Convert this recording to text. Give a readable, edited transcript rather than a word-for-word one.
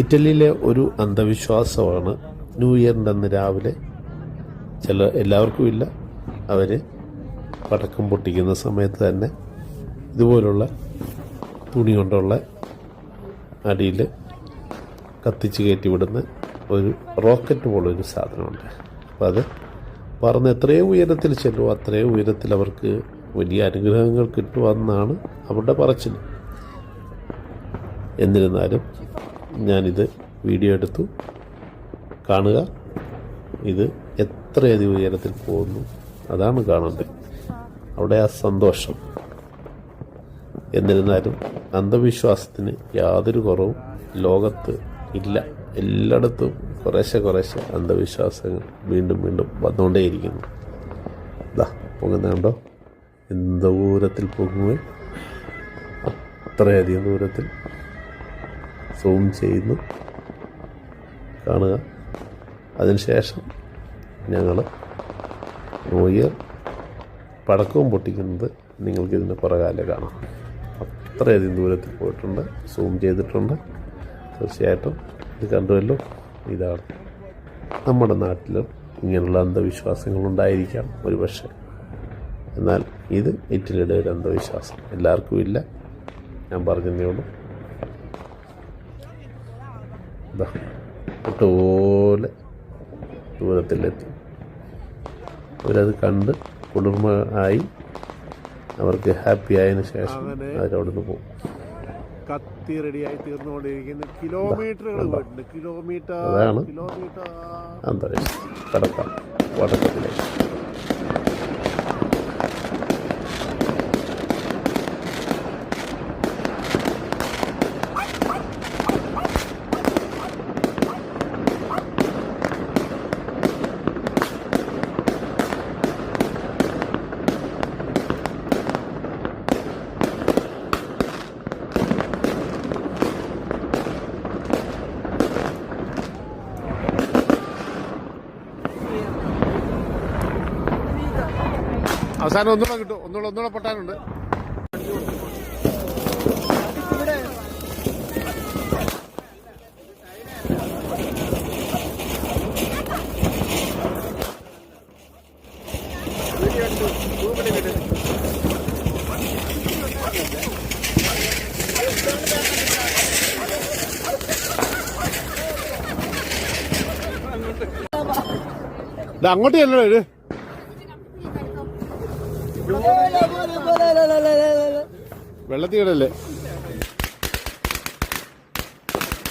ഇറ്റലിയിലെ ഒരു അന്ധവിശ്വാസമാണ് ന്യൂ ഇയറിൻ്റെ അന്ന് രാവിലെ എല്ലാവർക്കും ഇല്ല, അവർ പടക്കം പൊട്ടിക്കുന്ന സമയത്ത് തന്നെ ഇതുപോലുള്ള തുണി കൊണ്ടുള്ള അടിയിൽ കത്തിച്ച് കയറ്റി വിടുന്ന ഒരു റോക്കറ്റ് പോലൊരു സാധനമുണ്ട്. അപ്പോൾ അത് പറന്ന് എത്രയും ഉയരത്തിൽ ചെല്ലുമോ അത്രയും ഉയരത്തിൽ അവർക്ക് വലിയ അനുഗ്രഹങ്ങൾ കിട്ടുമെന്നാണ് അവരുടെ പറച്ചിൽ. എന്നിരുന്നാലും ഞാനിത് വീഡിയോ എടുത്തു, കാണുക. ഇത് എത്രയധികം ഉയരത്തിൽ പോകുന്നു അതാണ് കാണേണ്ടത്, അവിടെ ആ സന്തോഷം. എന്നിരുന്നാലും അന്ധവിശ്വാസത്തിന് യാതൊരു കുറവും ലോകത്ത് ഇല്ല. എല്ലായിടത്തും കുറേശ്ശെ അന്ധവിശ്വാസങ്ങൾ വീണ്ടും വന്നുകൊണ്ടേയിരിക്കുന്നു. ഇതാ പൊങ്ങുന്നുണ്ടോ, എന്ത് ദൂരത്തിൽ പൊങ്ങുകയും അത്രയധികം ദൂരത്തിൽ സൂം ചെയ്യുന്നു, കാണുക. അതിനുശേഷം ഞങ്ങൾ ന്യൂ ഇയർ പടക്കവും പൊട്ടിക്കുന്നത് നിങ്ങൾക്കിതിൻ്റെ പുറകാലെ കാണാം. അത്രയധികം ദൂരത്തിൽ പോയിട്ടുണ്ട്, സൂം ചെയ്തിട്ടുണ്ട്. തീർച്ചയായിട്ടും ഇത് കണ്ടുവല്ലോ. ഇതാണ് നമ്മുടെ നാട്ടിലും ഇങ്ങനെയുള്ള അന്ധവിശ്വാസങ്ങളുണ്ടായിരിക്കാം ഒരുപക്ഷെ. എന്നാൽ ഇത് ഇറ്റലിയുടെ ഒരു അന്ധവിശ്വാസം, എല്ലാവർക്കും ഇല്ല, ഞാൻ പറഞ്ഞതേ ഉള്ളൂ. പോലെ ദൂരത്തിലെത്തി അവരത് കണ്ട് കുളിർമ ആയി അവർക്ക് ഹാപ്പി ആയതിനു ശേഷം അവരവിടുന്ന് പോകും. കത്തി റെഡിയായി തീർന്നുകൊണ്ടിരിക്കുന്നു. കിലോമീറ്ററുകൾ പോയിട്ടുണ്ട്, കിലോമീറ്റർ. അതാണ് അന്തരീക്ഷം. കടക്കാം വടക്കത്തിലേക്ക്. അവസാനം ഒന്നുകൂടെ കിട്ടും, ഒന്നുകൂടെ പൊട്ടാനുണ്ട്. അങ്ങോട്ട് ചെല്ലണോ ഇത്? വെള്ളത്തിൽ കിടല്ലേ?